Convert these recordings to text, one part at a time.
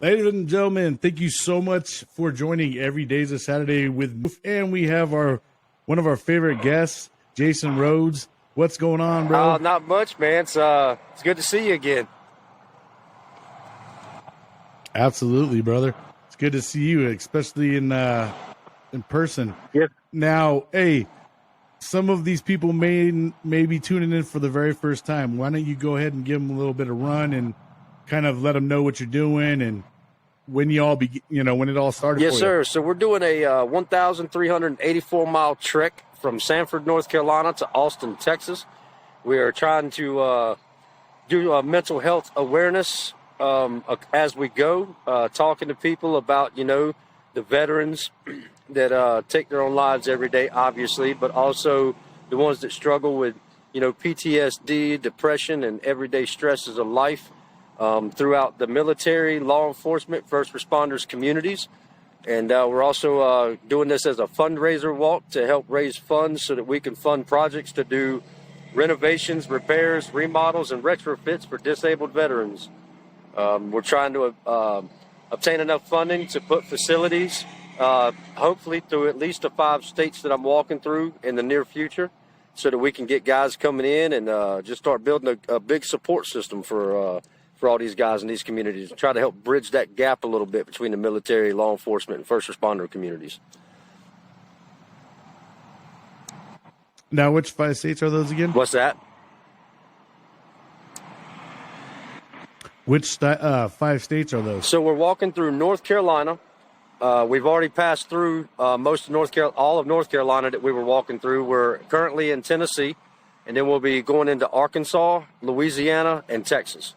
Ladies and gentlemen, thank you so much for joining Every Day's a Saturday with Moof. And we have one of our favorite guests, Jason Rhodes. What's going on, bro? Not much, man. It's good to see you again. Absolutely, brother. It's good to see you, especially in person. Yes. Now, hey, some of these people may be tuning in for the very first time. Why don't you go ahead and give them a little bit of run and kind of let them know what you're doing and when you all when it all started? Yes, for sir. You. So we're doing a 1,384 mile trek from Sanford, North Carolina to Austin, Texas. We are trying to do mental health awareness as we go, talking to people about, the veterans that take their own lives every day, obviously, but also the ones that struggle with, PTSD, depression, and everyday stresses of life throughout the military, law enforcement, first responders, communities. And we're also doing this as a fundraiser walk to help raise funds so that we can fund projects to do renovations, repairs, remodels, and retrofits for disabled veterans. We're trying to obtain enough funding to put facilities, hopefully through at least the 5 states that I'm walking through in the near future, so that we can get guys coming in and just start building a big support system for all these guys in these communities, try to help bridge that gap a little bit between the military, law enforcement, and first responder communities. Now, which 5 states are those again? What's that? Which 5 states are those? So we're walking through North Carolina. We've already passed through most of all of North Carolina that we were walking through. We're currently in Tennessee, and then we'll be going into Arkansas, Louisiana, and Texas.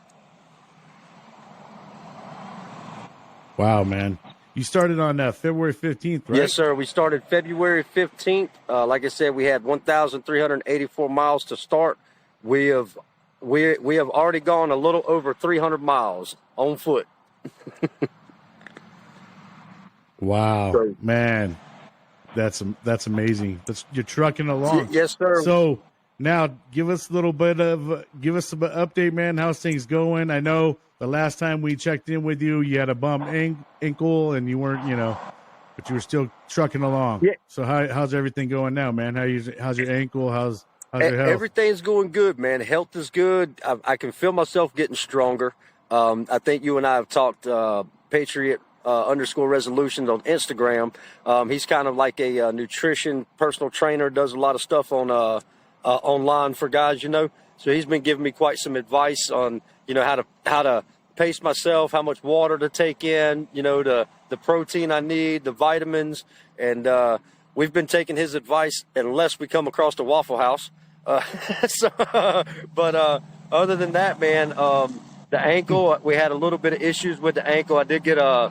Wow, man. You started on February 15th, right? Yes, sir. We started February 15th. Like I said, we had 1,384 miles to start. We have already gone a little over 300 miles on foot. Wow, man. That's amazing. You're trucking along. Yes, sir. So now give us some update, man. How's things going? I know the last time we checked in with you, you had a bum ankle and you weren't, but you were still trucking along. Yeah. So how's everything going now, man? How's your ankle? How's your health? Everything's going good, man. Health is good. I can feel myself getting stronger. I think you and I have talked Patriot _resolutions on Instagram. He's kind of like a nutrition personal trainer, does a lot of stuff on online for guys, So he's been giving me quite some advice on, how to pace myself, how much water to take in, the protein I need, the vitamins, and we've been taking his advice unless we come across the Waffle House. But other than that, man, the ankle, we had a little bit of issues with the ankle. I did get a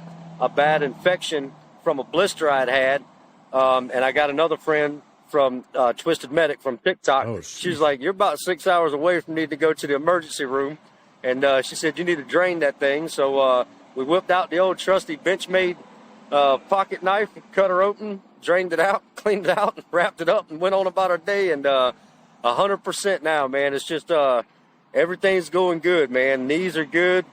bad infection from a blister I'd had, and I got another friend from Twisted Medic from TikTok. Oh, she's like, you're about 6 hours away from needing to go to the emergency room. And she said, you need to drain that thing. So we whipped out the old trusty Benchmade pocket knife, cut her open, drained it out, cleaned it out, and wrapped it up and went on about our day. And 100% now, man. It's just everything's going good, man. Knees are good.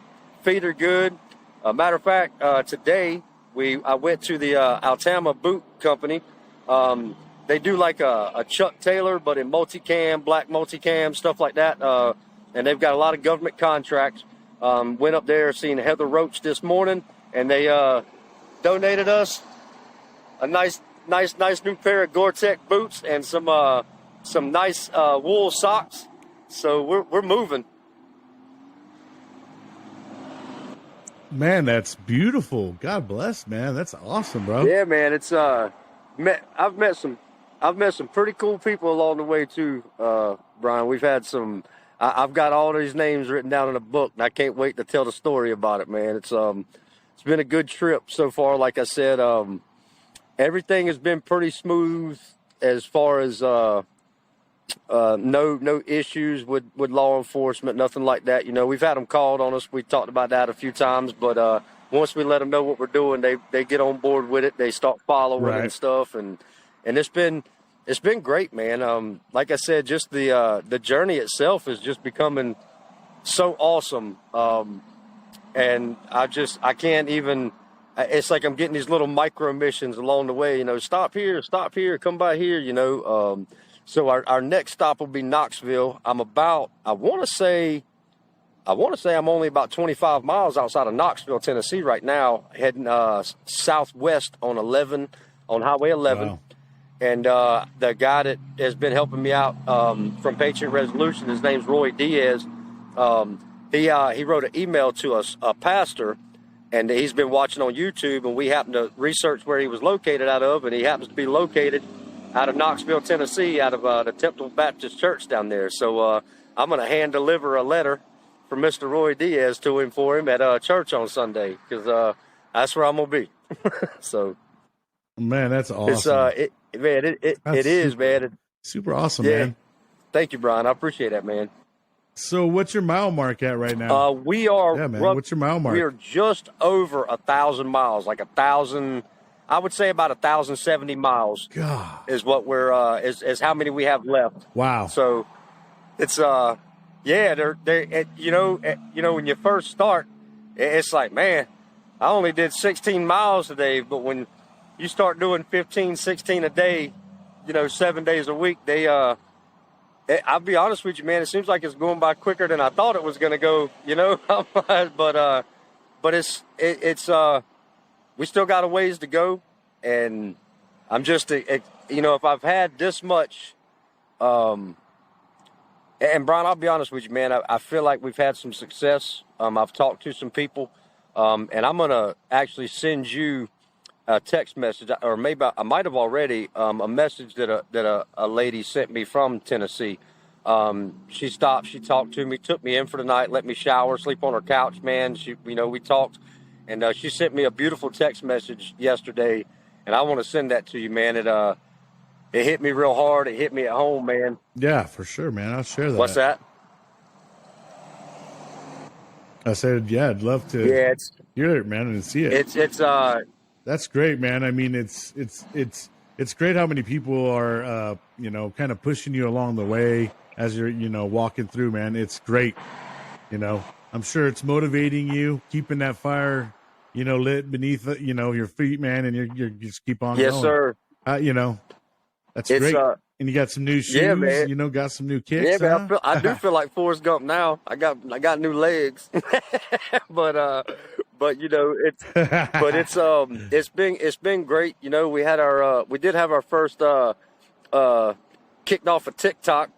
Feet are good. Matter of fact, today I went to the Altama Boot Company. They do like a Chuck Taylor, but in multicam, black multicam, stuff like that. And they've got a lot of government contracts. Went up there, seen Heather Roach this morning, and they donated us a nice new pair of Gore-Tex boots and some nice wool socks. So we're moving. Man, that's beautiful. God bless, man. That's awesome, bro. Yeah, man. It's I've met some pretty cool people along the way too, Brian. We've had some. I've got all these names written down in a book, and I can't wait to tell the story about it, man. It's been a good trip so far. Like I said, everything has been pretty smooth as far as no issues with law enforcement, nothing like that. We've had them called on us. We talked about that a few times, but once we let them know what we're doing, they get on board with it. They start following and stuff, and it's been great, man. Like I said, just the journey itself is just becoming so awesome. And and I can't even. It's like I'm getting these little micro missions along the way. Stop here, come by here. So our next stop will be Knoxville. I want to say I'm only about 25 miles outside of Knoxville, Tennessee right now, heading southwest on Highway 11. Wow. And the guy that has been helping me out from Patriot Resolution, his name's Roy Diaz. He wrote an email to us, a pastor, and he's been watching on YouTube, and we happened to research where he was located out of, and he happens to be located out of Knoxville, Tennessee, out of the Temple Baptist Church down there. So I'm going to hand deliver a letter from Mr. Roy Diaz to him for him at church on Sunday, because that's where I'm going to be. So, man, that's awesome. It is, man. Super awesome, yeah. man. Thank you, Brian. I appreciate that, man. So what's your mile mark at right now? We are. Yeah, man. What's your mile mark? We are just over 1,000 miles, like 1,000. I would say about 1,070 miles. God. Is what we're is how many we have left. Wow. So it's they're when you first start, it's like, man, I only did 16 miles today, but when you start doing 15, 16 a day, 7 days a week, I'll be honest with you, man. It seems like it's going by quicker than I thought it was going to go. But it's we still got a ways to go, and I'm just if I've had this much, and Brian, I'll be honest with you, man. I feel like we've had some success. I've talked to some people, and I'm gonna actually send you a text message, or maybe I might have already, a message that a lady sent me from Tennessee. She stopped, she talked to me, took me in for the night, let me shower, sleep on her couch, man. We talked, and she sent me a beautiful text message yesterday, and I want to send that to you, man. It hit me real hard. It hit me at home, man. Yeah, for sure, man. I'll share that. What's that? I said, yeah, I'd love to hear it, man, and see it. That's great, man. I mean, it's great how many people are, kind of pushing you along the way as you're, walking through, man. It's great. I'm sure it's motivating you, keeping that fire, lit beneath, your feet, man. And you're just keep on going. Yes, sir. That's great. And you got some new shoes, yeah, man. Got some new kicks. Yeah, man. I do feel like Forrest Gump now. I got new legs, but it's been great. We had we did have our first kicked off a TikTok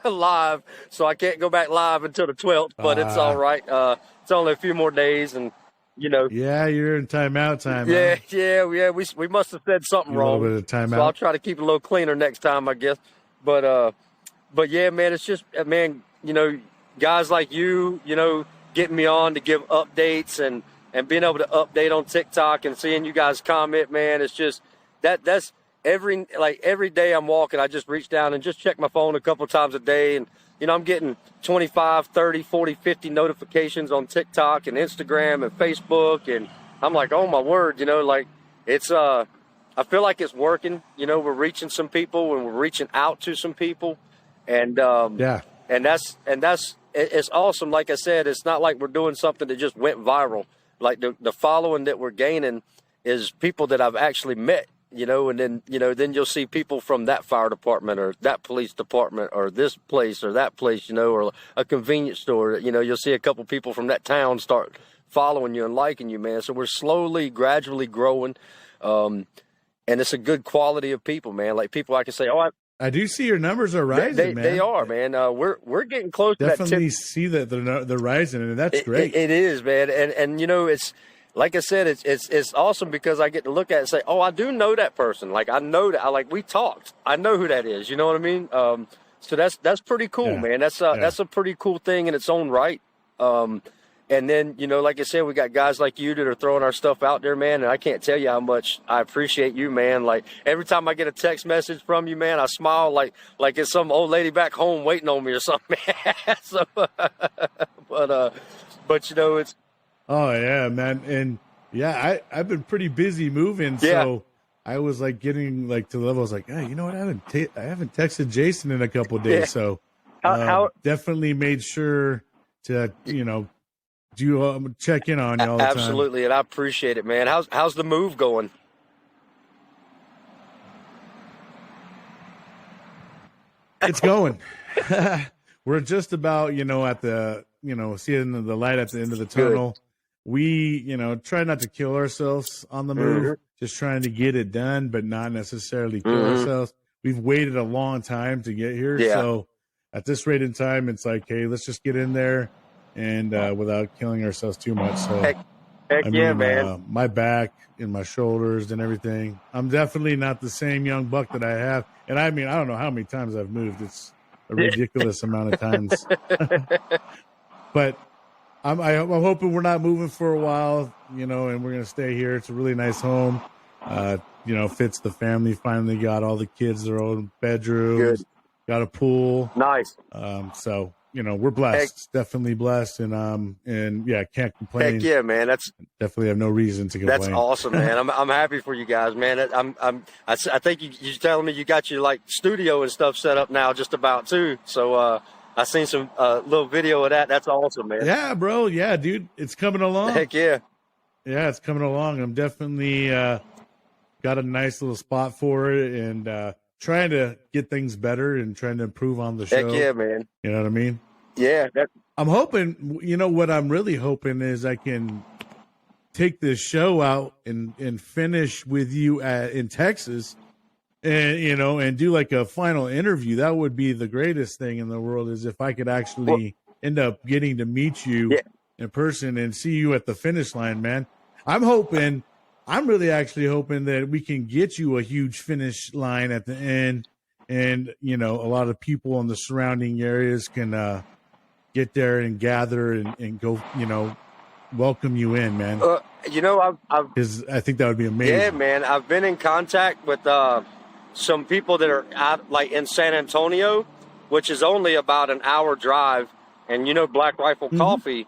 live, so I can't go back live until the 12th, but it's all right. It's only a few more days, and yeah, you're in timeout time. Yeah, huh? yeah. We must have said something wrong. A little bit of timeout. So I'll try to keep it a little cleaner next time, I guess. But yeah, man, it's just, man, guys like you, getting me on to give updates and being able to update on TikTok and seeing you guys comment, man. It's just that's every day I'm walking, I just reach down and just check my phone a couple times a day, and I'm getting 25, 30, 40, 50 notifications on TikTok and Instagram and Facebook. And I'm like, oh my word, it's, I feel like it's working. We're reaching some people and we're reaching out to some people. And, and it's awesome. Like I said, it's not like we're doing something that just went viral. Like the following that we're gaining is people that I've actually met. And then, then you'll see people from that fire department or that police department or this place or that place, or a convenience store. You'll see a couple people from that town start following you and liking you, man. So we're slowly, gradually growing. And it's a good quality of people, man. Like people I can say, I do see your numbers are rising, man. They are, man. We're getting close to that. Definitely see that they're rising, and that's great. It is, man. And it's, like I said, it's awesome because I get to look at it and say, oh, I do know that person. Like I know that. We talked. I know who that is. You know what I mean? So that's pretty cool, man. That's a pretty cool thing in its own right. And then like I said, we got guys like you that are throwing our stuff out there, man. And I can't tell you how much I appreciate you, man. Like every time I get a text message from you, man, I smile like it's some old lady back home waiting on me or something. So, but it's. Oh yeah, man. And yeah, I've been pretty busy moving. So I was like getting like to the level. I was like, hey, you know what? I haven't texted Jason in a couple of days. So definitely made sure to, do check in on you all the time. Absolutely, and I appreciate it, man. How's the move going? It's going. We're just about, at the, seeing the light at the end of the tunnel. Good. We, try not to kill ourselves on the move, just trying to get it done, but not necessarily kill ourselves. We've waited a long time to get here. Yeah. So at this rate in time, it's like, hey, let's just get in there and without killing ourselves too much. So Heck yeah, man. My back and my shoulders and everything. I'm definitely not the same young buck that I have. And I mean, I don't know how many times I've moved. It's a ridiculous amount of times. But I'm hoping we're not moving for a while, and we're going to stay here. It's a really nice home. Fits the family. Finally got all the kids their own bedrooms. Good. Got a pool. Nice. So we're blessed. Definitely blessed, and can't complain. Heck yeah, man. That's definitely have no reason to complain. That's awesome, man. I'm happy for you guys, man. I think you're telling me you got your like studio and stuff set up now, just about too. So I seen some little video of that. That's awesome, man. Yeah, bro. Yeah, dude. It's coming along. Heck yeah. Yeah, it's coming along. I'm definitely got a nice little spot for it, and trying to get things better and trying to improve on the show. Heck yeah, man. You know what I mean? Yeah. I'm hoping, what I'm really hoping is I can take this show out and finish with you in Texas and, and do like a final interview. That would be the greatest thing in the world, is if I could actually end up getting to meet you in person and see you at the finish line, man. I'm really actually hoping that we can get you a huge finish line at the end, and, a lot of people in the surrounding areas can get there and gather and go, welcome you in, man. Because I think that would be amazing. Yeah, man. I've been in contact with some people that are out, like in San Antonio, which is only about an hour drive. And, Black Rifle Coffee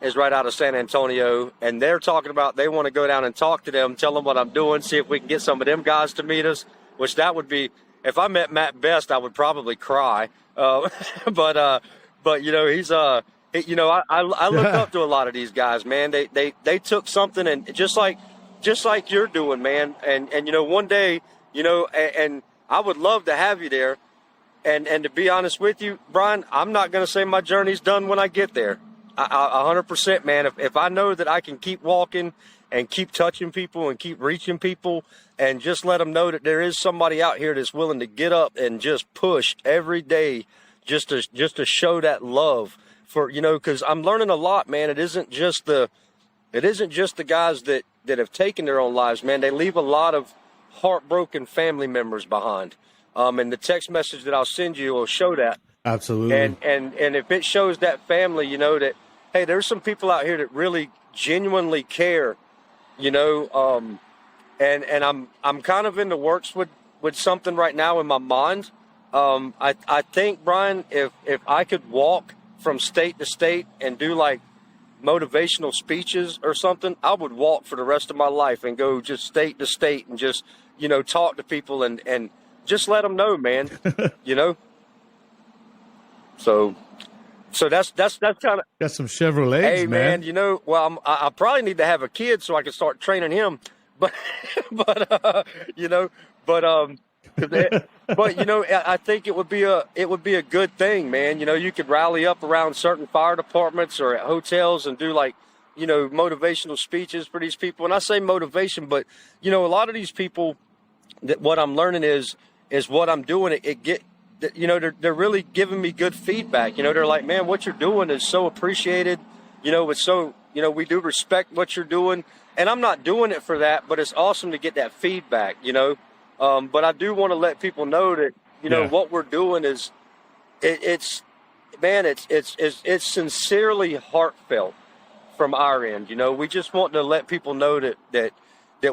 is right out of San Antonio. And they're talking about they want to go down and talk to them, tell them what I'm doing, see if we can get some of them guys to meet us, which that would be, if I met Matt Best, I would probably cry. But he's I look up to a lot of these guys, man. They took something, and just like you're doing, man. And one day, and I would love to have you there. And to be honest with you, Brian, I'm not going to say my journey's done when I get there. 100%, man. If I know that I can keep walking and keep touching people and keep reaching people and just let them know that there is somebody out here that's willing to get up and just push every day, just to show that love for, because I'm learning a lot, man. It isn't just the guys that have taken their own lives, man. They leave a lot of heartbroken family members behind. And the text message that I'll send you will show that. Absolutely. And if it shows that family, that, hey, there's some people out here that really genuinely care, and I'm kind of in the works with something right now in my mind. I think, Brian, if I could walk from state to state and do like motivational speeches or something, I would walk for the rest of my life and go just state to state and just, talk to people and just let them know, man, So that's kind of got some Chevrolets, hey, man. I probably need to have a kid so I can start training him, but I think it would be a good thing, man. You could rally up around certain fire departments or at hotels and do like, motivational speeches for these people. And I say motivation, but a lot of these people, that what I'm learning is what I'm doing. They're really giving me good feedback. They're like, man, what you're doing is so appreciated. It's so, we do respect what you're doing. And I'm not doing it for that, but it's awesome to get that feedback, But I do want to let people know that, what we're doing is, it's sincerely heartfelt from our end. We just want to let people know that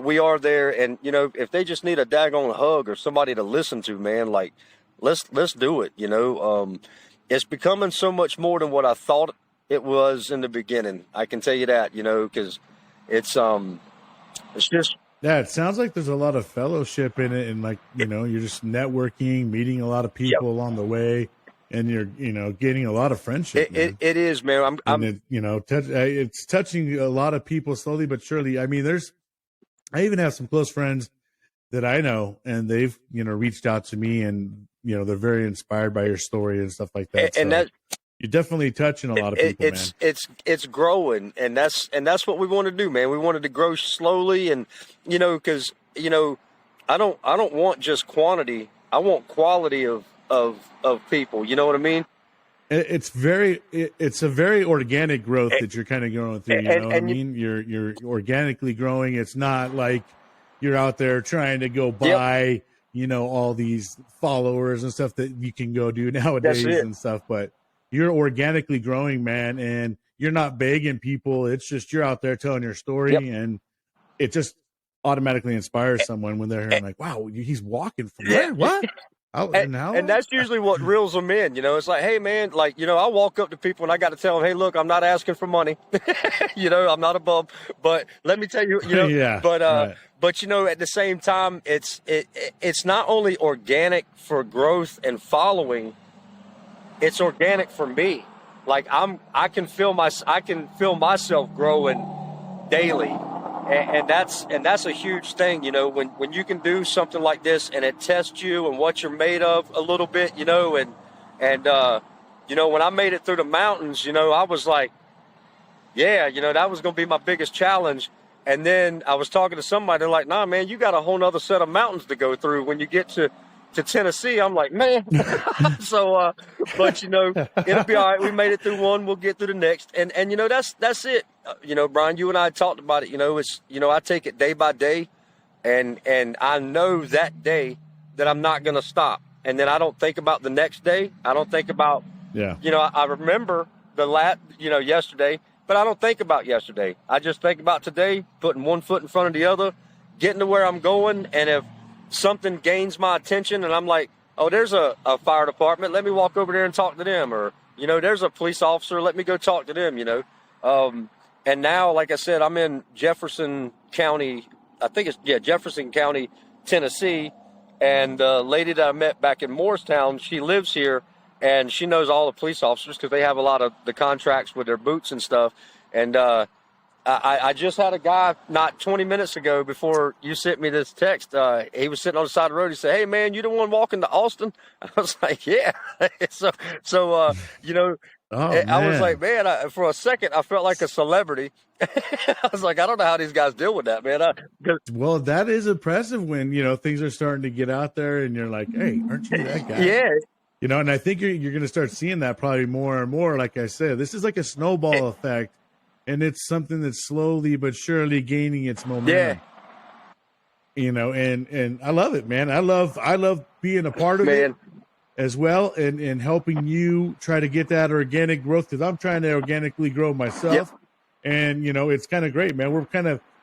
we are there. And, if they just need a daggone hug or somebody to listen to, man, like, let's do it. It's becoming so much more than what I thought it was in the beginning. I can tell you that, because it's just. Yeah, it sounds like there's a lot of fellowship in it, and like, you're just networking, meeting a lot of people along the way, and you're, gaining a lot of friendship, man. It is, man. It's touching a lot of people slowly but surely. I mean, I even have some close friends that I know, and they've, reached out to me, and, they're very inspired by your story and stuff like that. And so that you're definitely touching a lot of people, man. It's growing, and that's what we want to do, man. We wanted to grow slowly, and, because, I don't want just quantity. I want quality of people. You know what I mean? It's a very organic growth that you're kind of going through. You know what I mean? You're organically growing. It's not like you're out there trying to go buy, all these followers and stuff that you can go do nowadays and stuff. But you're organically growing, man, and you're not begging people. It's just you're out there telling your story, and it just automatically inspires someone when they're hearing like, "Wow, he's walking from where? What?" And that's usually what reels them in. It's like, hey, man, like, I walk up to people and I got to tell them, hey, look, I'm not asking for money. I'm not a bum. But let me tell you, but at the same time, it's not only organic for growth and following, it's organic for me. Like I can feel myself growing daily. And that's a huge thing, when you can do something like this and it tests you and what you're made of a little bit, and when I made it through the mountains, I was like, that was going to be my biggest challenge. And then I was talking to somebody, they're like, nah, man, you got a whole nother set of mountains to go through when you get to Tennessee. I'm like, man. So, but it'll be all right. We made it through one. We'll get through the next. And that's it. Brian, you and I talked about it. It's, I take it day by day, and I know that day that I'm not going to stop. And then I don't think about the next day. I don't think about, I remember yesterday, but I don't think about yesterday. I just think about today, putting one foot in front of the other, getting to where I'm going. And if something gains my attention and I'm like, oh, there's a fire department, let me walk over there and talk to them. Or, there's a police officer, let me go talk to them, And now, like I said, I'm in Jefferson County, Jefferson County, Tennessee. And the lady that I met back in Morristown, she lives here, and she knows all the police officers because they have a lot of the contracts with their boots and stuff. And I just had a guy not 20 minutes ago before you sent me this text. He was sitting on the side of the road. He said, hey, man, you the one walking to Austin? I was like, yeah. I was like, man, for a second, I felt like a celebrity. I was like, I don't know how these guys deal with that, man. Well, that is impressive when, things are starting to get out there and you're like, hey, aren't you that guy? Yeah. And I think you're going to start seeing that probably more and more. Like I said, this is like a snowball effect. And it's something that's slowly but surely gaining its momentum. Yeah. And I love it, man. I love being a part of it as well, and helping you try to get that organic growth, because I'm trying to organically grow myself. Yep. And it's kind of great, man.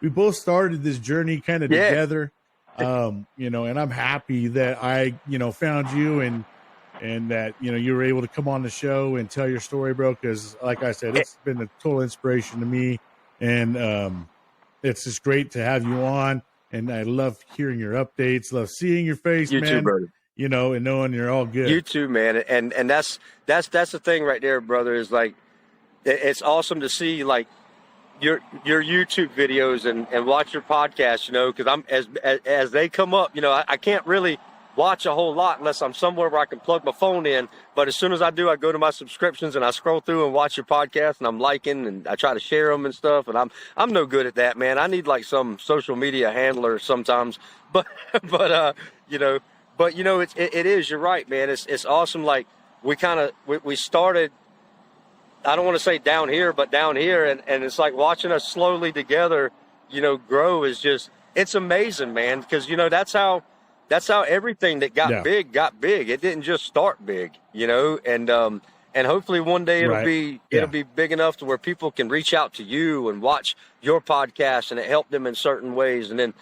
We both started this journey kind of together. And I'm happy that I found you and that you were able to come on the show and tell your story, bro, because like I said, it's been a total inspiration to me, and it's just great to have you on. And I love hearing your updates, love seeing your face, man. Too, brother. And knowing you're all good. You too, man. And that's the thing right there, brother, is like, it's awesome to see like your YouTube videos and watch your podcast, because I'm as they come up, I can't really watch a whole lot unless I'm somewhere where I can plug my phone in. But as soon as I do, I go to my subscriptions and I scroll through and watch your podcast, and I'm liking and I try to share them and stuff. And I'm no good at that, man. I need like some social media handler sometimes. But it is. You're right, man. It's awesome. Like we started. I don't want to say down here, but down here, and it's like watching us slowly together, grow is just, it's amazing, man. Because that's how everything that got big got big. It didn't just start big, and hopefully one day it'll be big enough to where people can reach out to you and watch your podcast, and it helped them in certain ways. And then,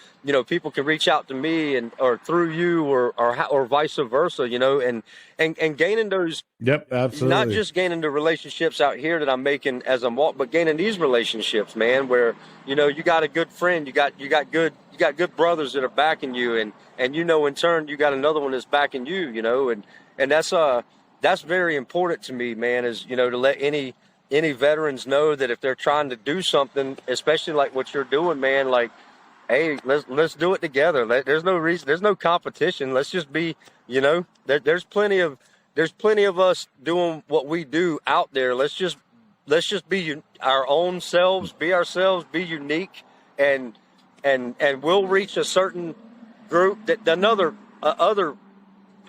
people can reach out to me or through you or vice versa, and gaining those. Yep, absolutely. Not just gaining the relationships out here that I'm making as I'm walking, but gaining these relationships, man, where, you got a good friend, you got good brothers that are backing you, and in turn you got another one that's backing you, and that's that's very important to me, man, is, to let any veterans know that if they're trying to do something, especially like what you're doing, man, like, hey, let's do it together. There's no reason, there's no competition. Let's just be, there's plenty of us doing what we do out there. Let's just be our own selves, be ourselves, be unique, and we'll reach a certain group that another other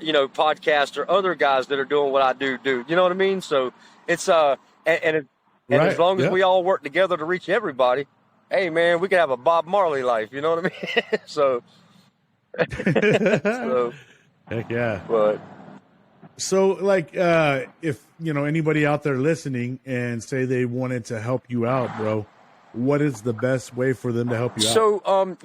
podcasts or other guys that are doing what I do. You know what I mean? So it's and Right. as long as Yep. we all work together to reach everybody, hey man, we can have a Bob Marley life. You know what I mean? So Heck yeah. but So, like, if anybody out there listening and say they wanted to help you out, bro, what is the best way for them to help you out? So,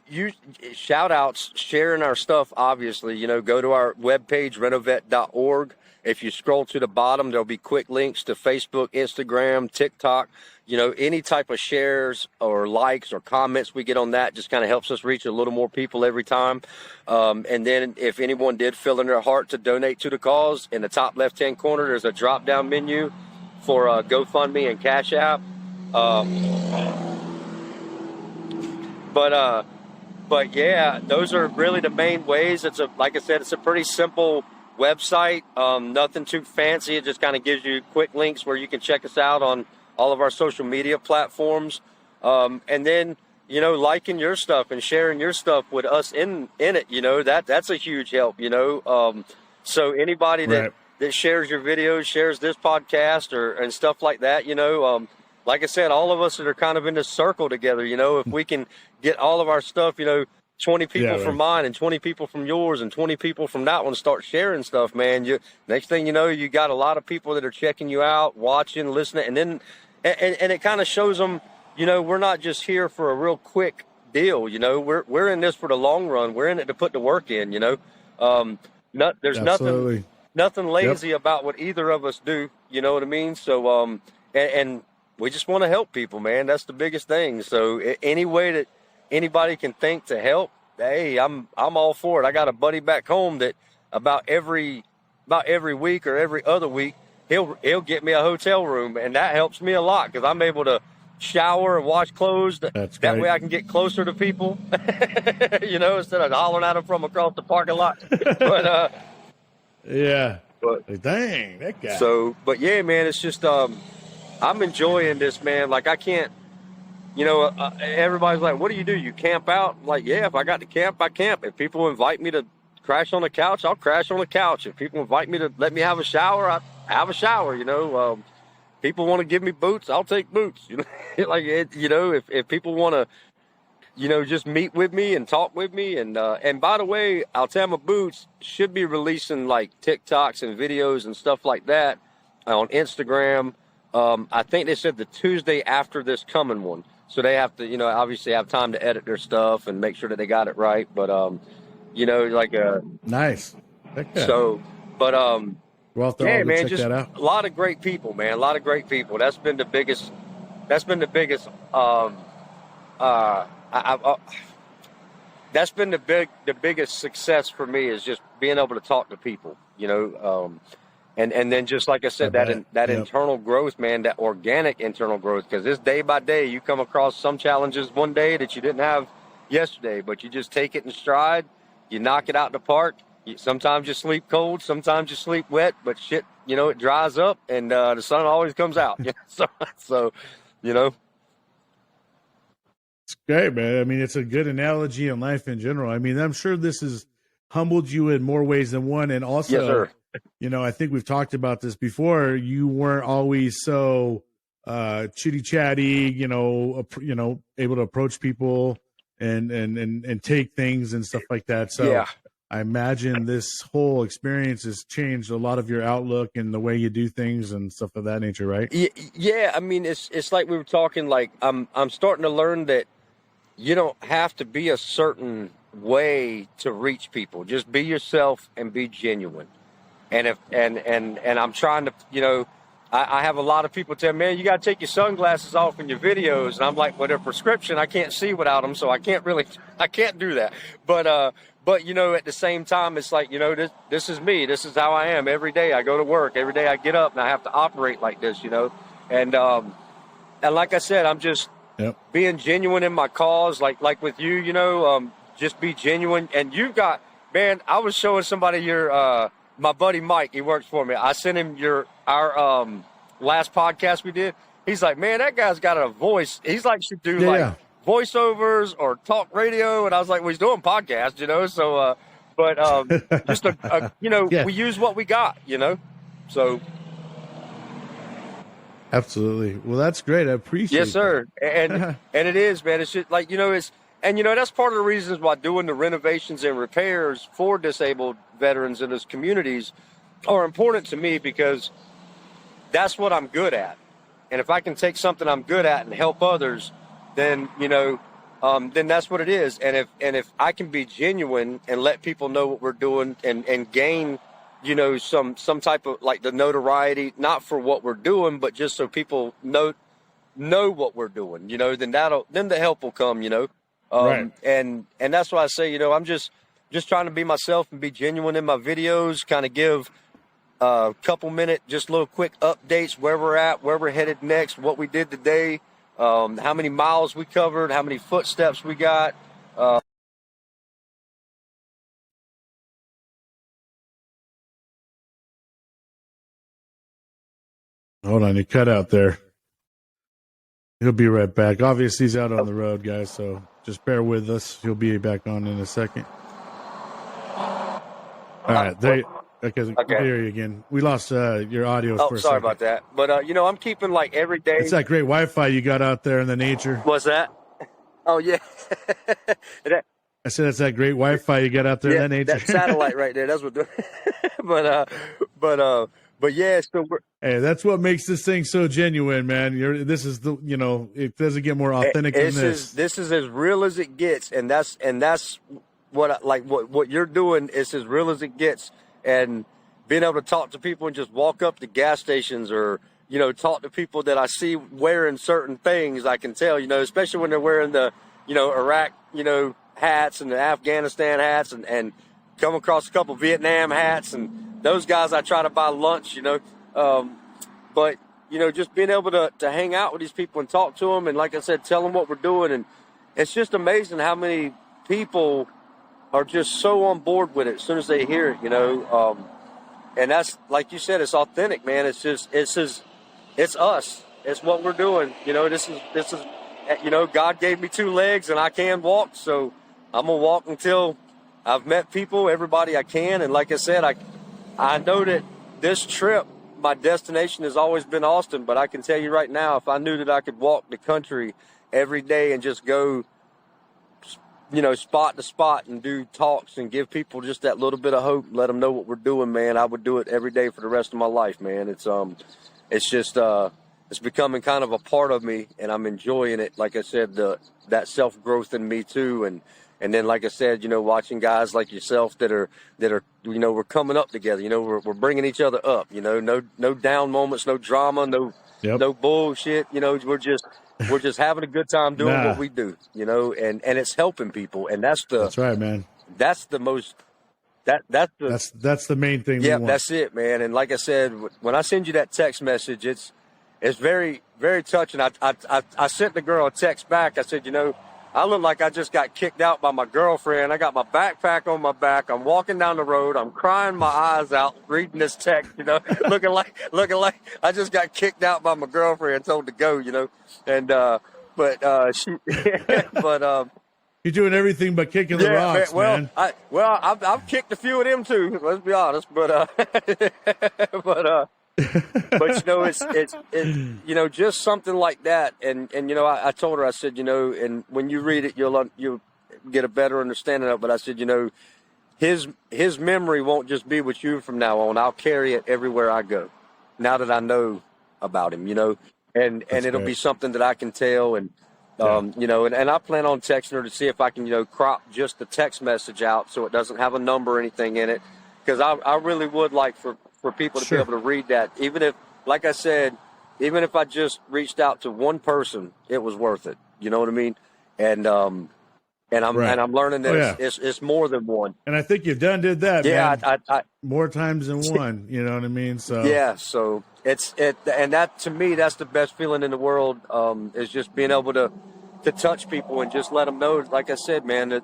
you shout outs, sharing our stuff, obviously, go to our webpage, renovet.org. If you scroll to the bottom, there'll be quick links to Facebook, Instagram, TikTok, any type of shares or likes or comments we get on that just kind of helps us reach a little more people every time. And then if anyone did feel in their heart to donate to the cause, in the top left-hand corner, there's a drop-down menu for GoFundMe and Cash App. But yeah, those are really the main ways. Like I said, it's a pretty simple website. Nothing too fancy. It just kind of gives you quick links where you can check us out on all of our social media platforms. And then, liking your stuff and sharing your stuff with us in it, that's a huge help, so anybody Right. that shares your videos, shares this podcast and stuff like that, like I said, all of us that are kind of in this circle together, if we can get all of our stuff, 20 people Yeah, from right. mine and 20 people from yours and 20 people from that one start sharing stuff, man. Next thing you know, you got a lot of people that are checking you out, watching, listening, and then and it kind of shows them, we're not just here for a real quick deal, we're in this for the long run. We're in it to put the work in, there's Absolutely. nothing lazy about what either of us do, you know what I mean? So and we just want to help people, man. That's the biggest thing. So any way that anybody can think to help, hey, I'm all for it. I got a buddy back home that about every week or every other week, he'll get me a hotel room, and that helps me a lot because I'm able to shower and wash clothes. That's That great. way I can get closer to people, instead of hollering at them from across the parking lot. But Yeah. but Like, dang, that guy. so, but yeah, man, it's just I'm enjoying this, man. Like I can't. Everybody's like, what do? You camp out? I'm like, yeah, if I got to camp, I camp. If people invite me to crash on the couch, I'll crash on the couch. If people invite me to let me have a shower, I have a shower, People want to give me boots, I'll take boots. If people want to, just meet with me and talk with me. And by the way, Altama Boots should be releasing like TikToks and videos and stuff like that on Instagram. I think they said the Tuesday after this coming one. So they have to, obviously have time to edit their stuff and make sure that they got it right. But, Nice. Heck yeah. so, but, We'll have to yeah, all go man, check just that out. a lot of great people, man. A lot of great people. That's been the biggest, that's been the biggest, that's been the biggest success for me is just being able to talk to people, and then just like I said, I that bet. Yep. internal growth, man, that organic internal growth, because it's day by day. You come across some challenges one day that you didn't have yesterday, but you just take it in stride. You knock it out the park. Sometimes you sleep cold, sometimes you sleep wet, but shit, it dries up and the sun always comes out. So, It's great, man. I mean, it's a good analogy in life in general. I mean, I'm sure this has humbled you in more ways than one. And also, yes, sir. I think we've talked about this before. You weren't always so chitty chatty, able to approach people and take things and stuff like that. So Yeah. I imagine this whole experience has changed a lot of your outlook and the way you do things and stuff of that nature, right? Yeah. I mean, it's like we were talking. Like I'm starting to learn that you don't have to be a certain way to reach people. Just be yourself and be genuine. And if and I'm trying to, I have a lot of people tell me, man, you got to take your sunglasses off in your videos. And I'm like, well, they're prescription. I can't see without them. So I can't do that. But, you know, at the same time, it's like, you know, this is me. This is how I am every day. I go to work every day. I get up and I have to operate like this, you know, and like I said, I'm just being genuine in my cause, like with you, you know, just be genuine. And you've got, man, I was showing somebody your, my buddy Mike, he works for me. I sent him our last podcast we did. He's like, man, that guy's got a voice. He's like, should do voiceovers or talk radio. And I was like, well, he's doing podcasts, you know. So, just you know, we use what we got, you know. So. Absolutely. Well, that's great. I appreciate it. Yes, sir. And it is, man. It's just like, you know, and you know, that's part of the reasons why doing the renovations and repairs for disabled veterans in those communities are important to me, because that's what I'm good at. And if I can take something I'm good at and help others, then, you know, then that's what it is. And if I can be genuine and let people know what we're doing and gain, you know, some type of like the notoriety, not for what we're doing, but just so people know what we're doing, you know, then the help will come, you know. Right. And that's why I say, you know, I'm just trying to be myself and be genuine in my videos, kind of give a couple minute, just little quick updates, where we're at, where we're headed next, what we did today, how many miles we covered, how many footsteps we got. Hold on, you cut out there. He'll be right back. Obviously, he's out on the road, guys, so just bear with us. He'll be back on in a second. All right, there. Okay, we can hear you again. We lost your audio for a second. Sorry about that. But, you know, I'm keeping like every day. It's that great Wi-Fi you got out there in the nature. What's that? Oh, yeah. I said it's that great Wi-Fi you got out there in the nature. That satellite right there. That's what. But yeah, so hey, that's what makes this thing so genuine, man. This is the, you know, it doesn't get more authentic than this. This is as real as it gets, and that's what what you're doing is as real as it gets. And being able to talk to people and just walk up to gas stations, or, you know, talk to people that I see wearing certain things, I can tell, you know, especially when they're wearing the, you know, Iraq, you know, hats and the Afghanistan hats, and come across a couple Vietnam hats, and those guys I try to buy lunch, you know. But, you know, just being able to hang out with these people and talk to them, and like I said, tell them what we're doing. And it's just amazing how many people are just so on board with it as soon as they hear it, you know. And that's, like you said, it's authentic, man. It's us. It's what we're doing. You know, this is, you know, God gave me 2 legs and I can walk. So I'm going to walk until I've met people, everybody I can. And like I said, I know that this trip, my destination has always been Austin, but I can tell you right now, if I knew that I could walk the country every day and just go, you know, spot to spot and do talks and give people just that little bit of hope, let them know what we're doing, man, I would do it every day for the rest of my life, man. It's just, it's becoming kind of a part of me, and I'm enjoying it. Like I said, that self-growth in me too. And then, like I said, you know, watching guys like yourself that are, you know, we're coming up together, you know, we're bringing each other up, you know, no down moments, no drama, no bullshit. You know, we're just having a good time doing what we do, you know, and it's helping people. And that's right, man. That's the most, that's the main thing. Yeah, that's it, man. And like I said, when I send you that text message, it's very, very touching. I sent the girl a text back. I said, you know, I look like I just got kicked out by my girlfriend. I got my backpack on my back. I'm walking down the road. I'm crying my eyes out reading this text, you know, looking like I just got kicked out by my girlfriend, told to go, you know. And you're doing everything but kicking the rocks, man. I've kicked a few of them too. Let's be honest, but you know, it's you know, just something like that. And you know, I told her, I said, you know, and when you read it, you'll get a better understanding of it. But I said, you know, his memory won't just be with you from now on. I'll carry it everywhere I go, now that I know about him, you know, and it'll be something that I can tell. And you know, and I plan on texting her to see if I can, you know, crop just the text message out so it doesn't have a number or anything in it, because I really would like for people to be able to read that, even if like I said, even if I just reached out to one person, it was worth it. You know what I mean? And I'm learning that it's more than one. And I think you've did that, yeah, man. I More times than one. You know what I mean? So yeah, so and that, to me, that's the best feeling in the world, is just being able to touch people and just let them know, like I said, man, that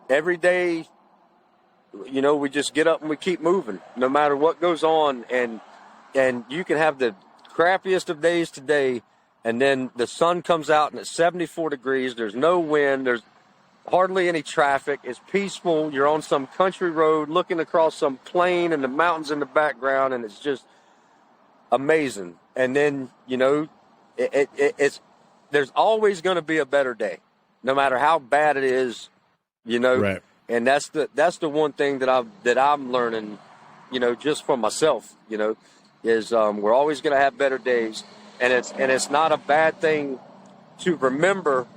every day, you know, we just get up and we keep moving no matter what goes on. And you can have the crappiest of days today, and then the sun comes out and it's 74 degrees, there's no wind, there's hardly any traffic, it's peaceful, you're on some country road looking across some plain and the mountains in the background, and it's just amazing. And then, you know, it's there's always going to be a better day, no matter how bad it is, you know. Right. And that's the one thing that I'm learning, you know, just from myself, you know, is we're always going to have better days, and it's not a bad thing to remember,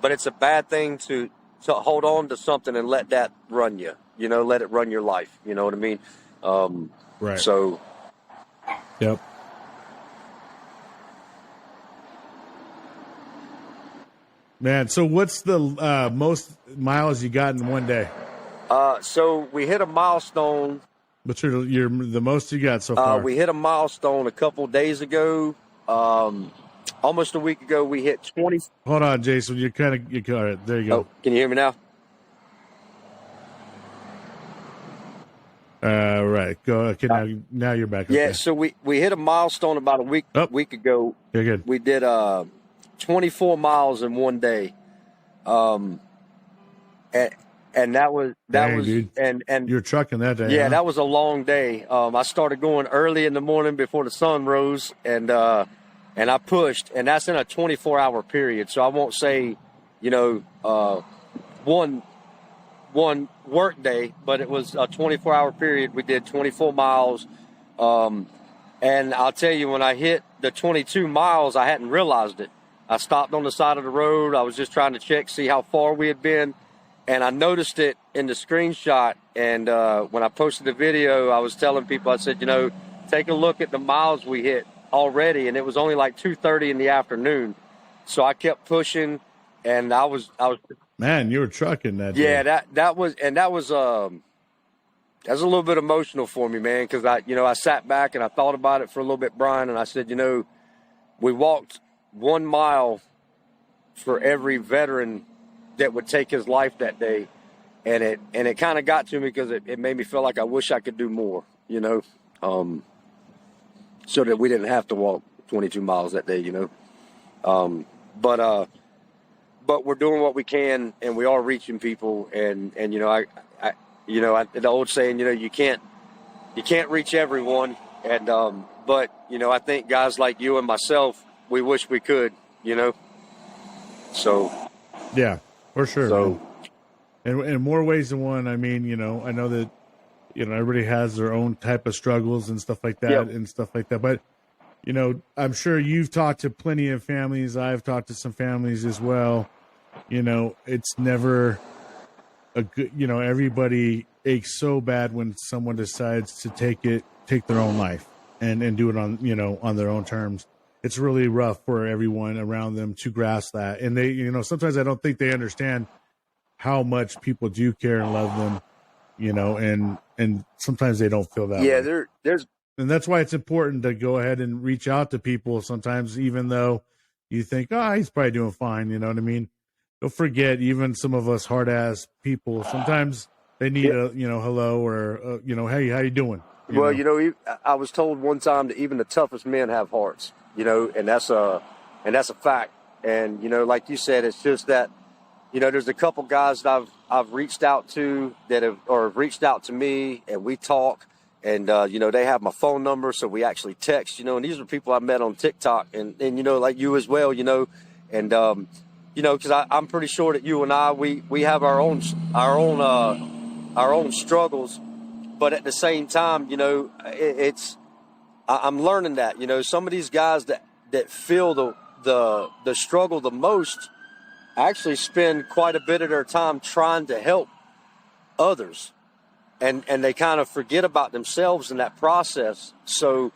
but it's a bad thing to hold on to something and let that run you, you know, let it run your life. You know what I mean? Right. So. Yep. Man, so what's the most miles you got in one day? So we hit a milestone. What's your the most you got so far? We hit a milestone a couple days ago. Almost a week ago, we hit 20. Hold on, Jason. You got it. There you go. Oh, can you hear me now? Right. Go. Okay, now you're back. Okay. Yeah. So we hit a milestone about a week ago. Okay, good. We did 24 miles in one day. And that was dude. and You're trucking that day. Yeah, huh? that was a long day. I started going early in the morning before the sun rose, and I pushed, and that's in a 24-hour period. So I won't say, you know, one work day, but it was a 24-hour period. We did 24 miles. And I'll tell you, when I hit the 22 miles, I hadn't realized it. I stopped on the side of the road. I was just trying to check, see how far we had been. And I noticed it in the screenshot. And when I posted the video, I was telling people, I said, you know, take a look at the miles we hit already. And it was only like 2:30 in the afternoon. So I kept pushing, and I was. Man, you were trucking that day. Yeah, that was a little bit emotional for me, man, because I sat back and I thought about it for a little bit, Brian, and I said, you know, we walked 1 mile for every veteran that would take his life that day, and it kind of got to me because it made me feel like I wish I could do more, you know, so that we didn't have to walk 22 miles that day, you know, but we're doing what we can, and we are reaching people, and you know, the old saying, you know, you can't reach everyone, and but you know, I think guys like you and myself, we wish we could, you know. So yeah, for sure. So, and in more ways than one. I mean, you know, I know that, you know, everybody has their own type of struggles and stuff like that, yep. and stuff like that. But you know, I'm sure you've talked to plenty of families. I've talked to some families as well. You know, it's never a good, you know, everybody aches so bad when someone decides to take their own life and do it on, you know, on their own terms. It's really rough for everyone around them to grasp that. And they, you know, sometimes I don't think they understand how much people do care and love them, you know, and sometimes they don't feel that way. Yeah, there's and that's why it's important to go ahead and reach out to people sometimes, even though you think, oh, he's probably doing fine. You know what I mean? Don't forget, even some of us hard ass people, sometimes they need a, you know, hello or, you know, hey, how you doing? You know, I was told one time that even the toughest men have hearts, you know, and that's a fact. And, you know, like you said, it's just that, you know, there's a couple guys that I've reached out to that have reached out to me, and we talk, and, you know, they have my phone number. So we actually text, you know, and these are people I met on TikTok and, you know, like you as well, you know, and, you know, because I'm pretty sure that you and I, we have our own struggles, but at the same time, you know, I'm learning that, you know, some of these guys that feel the struggle the most actually spend quite a bit of their time trying to help others, and they kind of forget about themselves in that process. So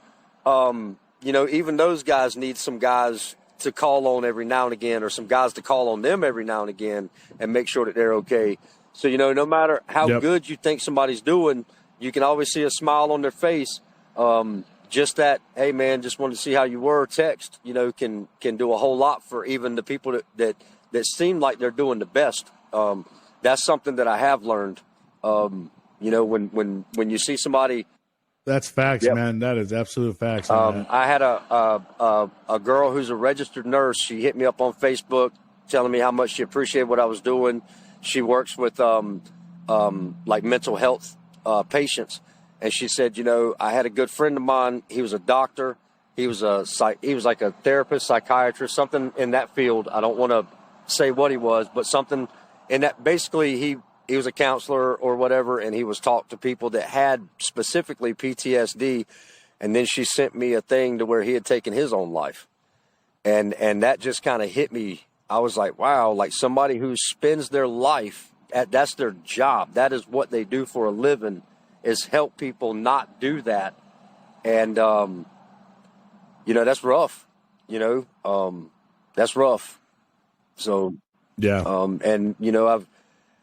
even those guys need some guys to call on every now and again, or some guys to call on them every now and again and make sure that they're okay. So, no matter how good you think somebody's doing, you can always see a smile on their face. Just that, hey man, just wanted to see how you were, text, can do a whole lot for even the people that seem like they're doing the best. That's something that I have learned. When you see somebody. That's facts, man. That is absolute facts. I had a girl who's a registered nurse. She hit me up on Facebook telling me how much she appreciated what I was doing. She works with like mental health patients. And she said, I had a good friend of mine. He was a doctor. He was like a therapist, psychiatrist, something in that field. I don't want to say what he was, but something in that. Basically, he was a counselor or whatever, and he was talked to people that had specifically PTSD. And then she sent me a thing to where he had taken his own life. And that just kind of hit me. I was like, wow, like somebody who spends their life, that's their job. That is what they do for a living, is help people not do that. And, that's rough, that's rough. So,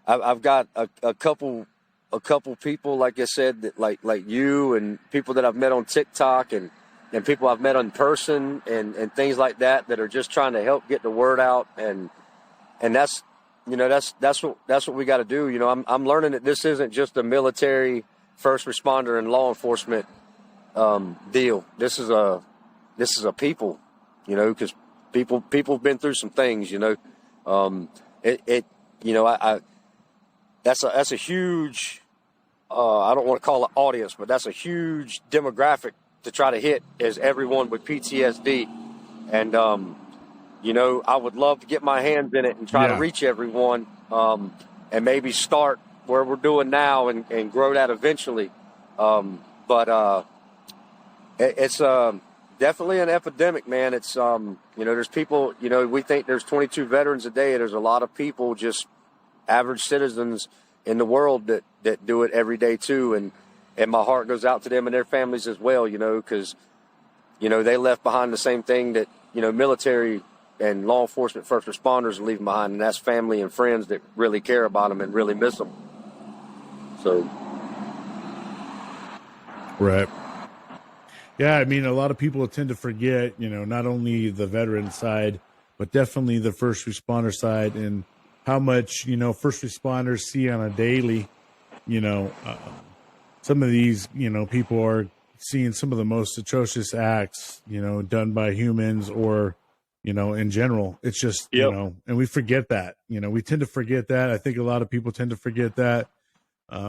I've got a couple people, like I said, that like you and people that I've met on TikTok and people I've met in person and things like that are just trying to help get the word out. And that's what we got to do. I'm learning that this isn't just a military, first responder and law enforcement deal. This is a people, because people have been through some things, that's a huge, I don't want to call it audience, but that's a huge demographic to try to hit, is everyone with PTSD. And, I would love to get my hands in it and try to reach everyone, and maybe start where we're doing now and grow that eventually. But it's definitely an epidemic, man. It's, there's people, we think there's 22 veterans a day. There's a lot of people, just average citizens in the world that do it every day too. And my heart goes out to them and their families as well, because, they left behind the same thing that, military and law enforcement first responders are leaving behind. And that's family and friends that really care about them and really miss them. So. Right. Yeah. I mean, a lot of people tend to forget, not only the veteran side, but definitely the first responder side, and how much, first responders see on a daily. Some of these, people are seeing some of the most atrocious acts, done by humans or, in general. It's just, and we forget that, we tend to forget that. I think a lot of people tend to forget that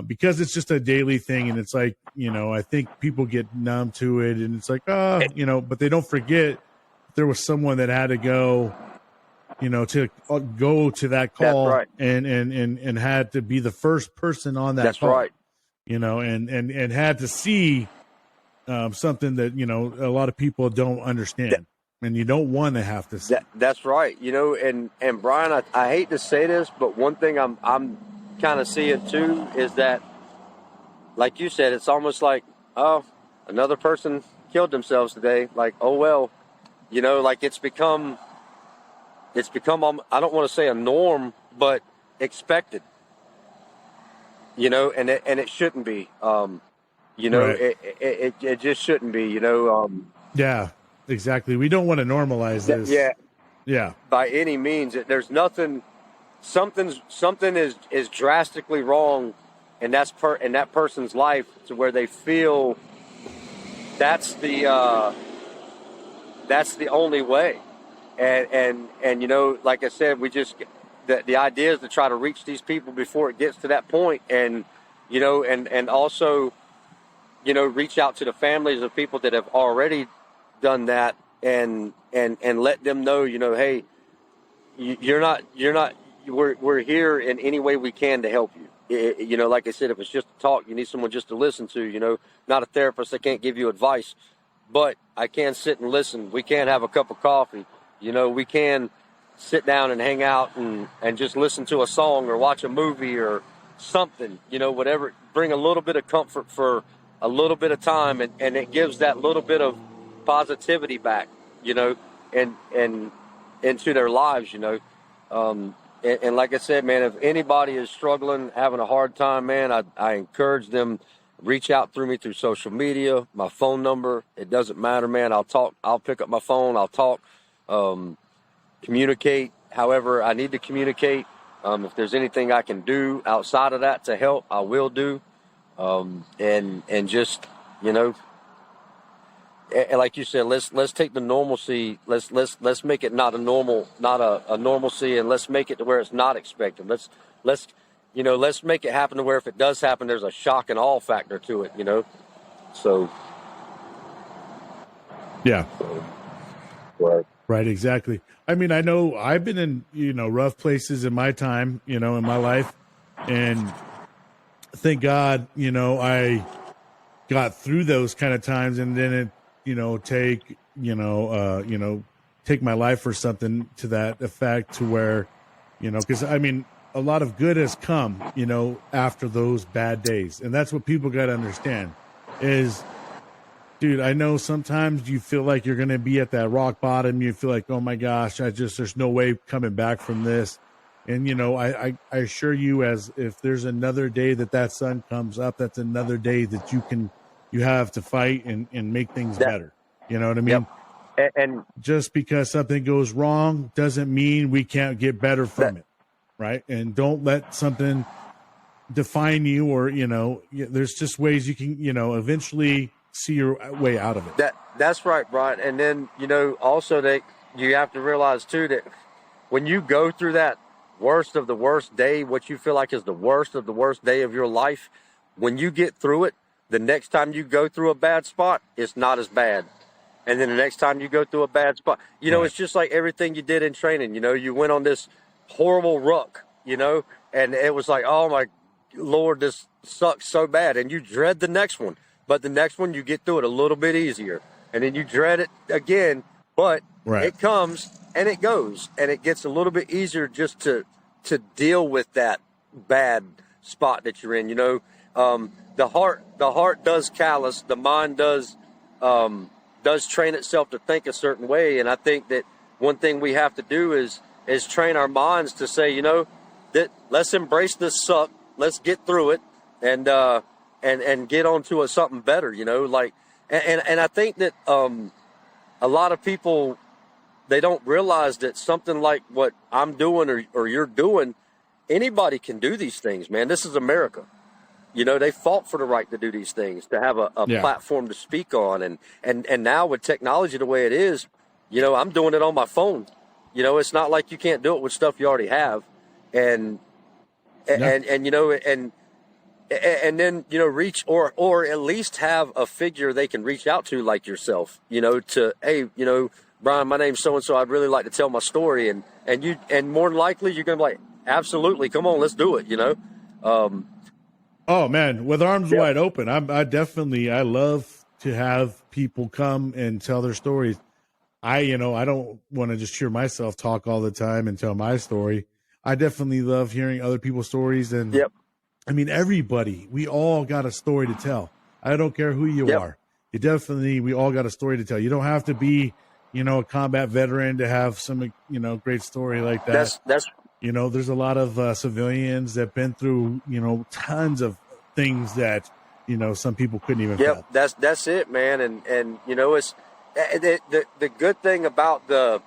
because it's just a daily thing. And it's like, I think people get numb to it, and it's like, but they don't forget there was someone that had to go, to go to that call. That's right. and had to be the first person on that That's call. Right. And had to see something that, a lot of people don't understand, and you don't want to have to see. That's right. And Brian, I hate to say this, but one thing I'm kind of seeing too is that, like you said, it's almost like, oh, another person killed themselves today. Like, oh, well, like it's become, I don't want to say a norm, but expected. And it shouldn't be. Right. It just shouldn't be. Yeah, exactly. We don't want to normalize this. Yeah. By any means, there's nothing. Something is drastically wrong, and in that person's life, to where they feel that's the only way. And like I said, we just. The idea is to try to reach these people before it gets to that point, and and also reach out to the families of people that have already done that, and let them know, hey, we're here in any way we can to help you. Like I said, if it's just a talk, you need someone just to listen to. Not a therapist. I can't give you advice, but I can sit and listen. We can have a cup of coffee. We can sit down and hang out and just listen to a song or watch a movie or something, whatever. Bring a little bit of comfort for a little bit of time, and it gives that little bit of positivity back, you know, and into their lives, you know. And like I said, man, if anybody is struggling, having a hard time, man, I encourage them, reach out through me through social media, my phone number. It doesn't matter, man. I'll talk. I'll pick up my phone. I'll talk, communicate however I need to communicate. If there's anything I can do outside of that to help, I will do. And just, you know, and like you said, let's take the normalcy. Let's make it not a normalcy, and let's make it to where it's not expected. Let's make it happen to where if it does happen, there's a shock and awe factor to it, you know. So yeah, right, exactly. I mean, I know I've been in, you know, rough places in my time, you know, in my life, and thank God, you know, I got through those kind of times, and then it, you know, take my life or something to that effect, to where, you know, because I mean, a lot of good has come, you know, after those bad days. And that's what people got to understand is, dude, I know sometimes you feel like you're going to be at that rock bottom. You feel like, oh my gosh, there's no way coming back from this. And, you know, I assure you, as if there's another day that sun comes up, that's another day that you have to fight and make things better. You know what I mean? Yep. And just because something goes wrong doesn't mean we can't get better from it. Right. And don't let something define you, or, you know, there's just ways you can, you know, eventually see your way out of it. That's right, Brian. And then, you know, also that you have to realize too, that when you go through that worst of the worst day, what you feel like is the worst of the worst day of your life, when you get through it, the next time you go through a bad spot, it's not as bad. And then the next time you go through a bad spot, you know, It's just like everything you did in training. You know, you went on this horrible ruck, you know, and it was like, oh my Lord, this sucks so bad. And you dread the next one. But the next one, you get through it a little bit easier. And then you dread it again, but it comes and it goes. And it gets a little bit easier just to deal with that bad spot that you're in, you know. The heart does callous. The mind does train itself to think a certain way. And I think that one thing we have to do is train our minds to say, you know, that let's embrace this suck. Let's get through it and get on to something better, you know, like, and I think that a lot of people, they don't realize that something like what I'm doing or you're doing, anybody can do these things, man. This is America. You know, they fought for the right to do these things, to have a platform to speak on. And now with technology the way it is, you know, I'm doing it on my phone. You know, it's not like you can't do it with stuff you already have. And you know, and then, you know, reach or at least have a figure they can reach out to, like yourself, you know, to, hey, you know, Brian, my name's so-and-so, I'd really like to tell my story. And more than likely you're going to be like, absolutely, come on, let's do it, you know? Oh man, with arms wide open. I love to have people come and tell their stories. I don't want to just hear myself talk all the time and tell my story. I definitely love hearing other people's stories. And I mean, everybody, we all got a story to tell. I don't care who you are. We all got a story to tell. You don't have to be, you know, a combat veteran to have some, you know, great story like that. That's you know, there's a lot of civilians that have been through, you know, tons of things that, you know, some people couldn't even fathom. That's it, man. And you know, it's the good thing about the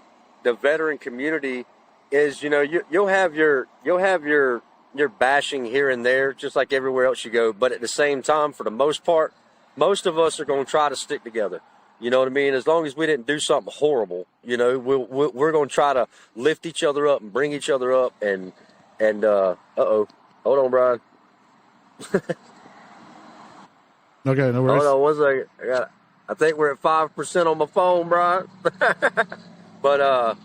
veteran community is, you know, you'll have your bashing here and there, just like everywhere else you go. But at the same time, for the most part, most of us are going to try to stick together. You know what I mean? As long as we didn't do something horrible, you know, we're going to try to lift each other up and bring each other up. And hold on, Brian. Okay, no worries. Hold on 1 second. I think we're at 5% on my phone, Brian. But all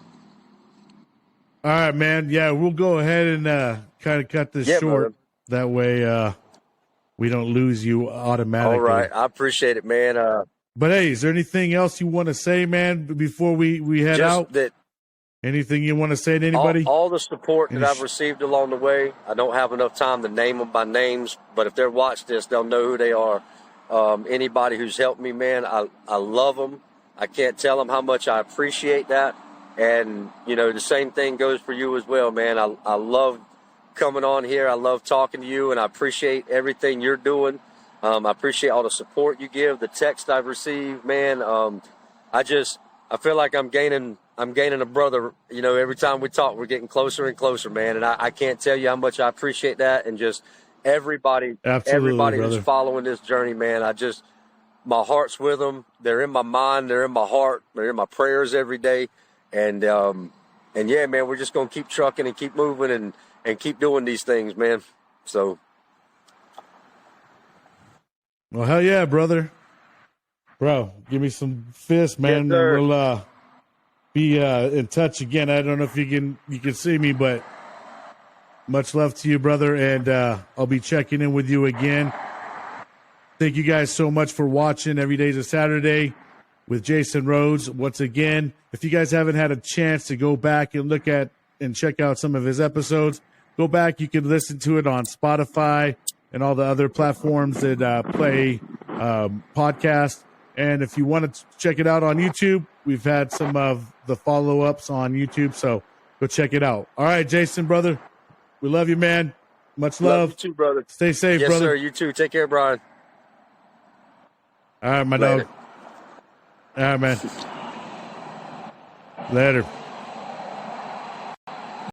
right, man. Yeah, we'll go ahead and kind of cut this short. Brother. That way we don't lose you automatically. All right, I appreciate it, man. But hey, is there anything else you want to say, man, before we head out? That anything you want to say to anybody? All the support that I've received along the way. I don't have enough time to name them by names, but if they watch this, they'll know who they are. Anybody who's helped me, man, I love them. I can't tell them how much I appreciate that. And, you know, the same thing goes for you as well, man. I love coming on here. I love talking to you, and I appreciate everything you're doing. I appreciate all the support you give, the text I've received, man. I feel like I'm gaining a brother. You know, every time we talk, we're getting closer and closer, man. And I can't tell you how much I appreciate that. And just everybody Absolutely, who's brother. following this journey, man. My heart's with them. They're in my mind. They're in my heart. They're in my prayers every day. And yeah, man, we're just gonna keep trucking and keep moving and keep doing these things, man. So. Well, hell yeah, brother. Bro, give me some fists, man. Yes, sir. We'll be in touch again. I don't know if you can see me, but much love to you, brother, and I'll be checking in with you again. Thank you guys so much for watching Every Day's a Saturday with Jason Rhodes. Once again, if you guys haven't had a chance to go back and look at and check out some of his episodes, go back. You can listen to it on Spotify and all the other platforms that play podcasts. And if you want to check it out on YouTube, we've had some of the follow-ups on YouTube, so go check it out. All right, Jason, brother, we love you, man. Much love. You too, brother. Stay safe, yes, brother. Yes, sir. You too. Take care, Brian. All right, my Later. dog. All right, man. Later.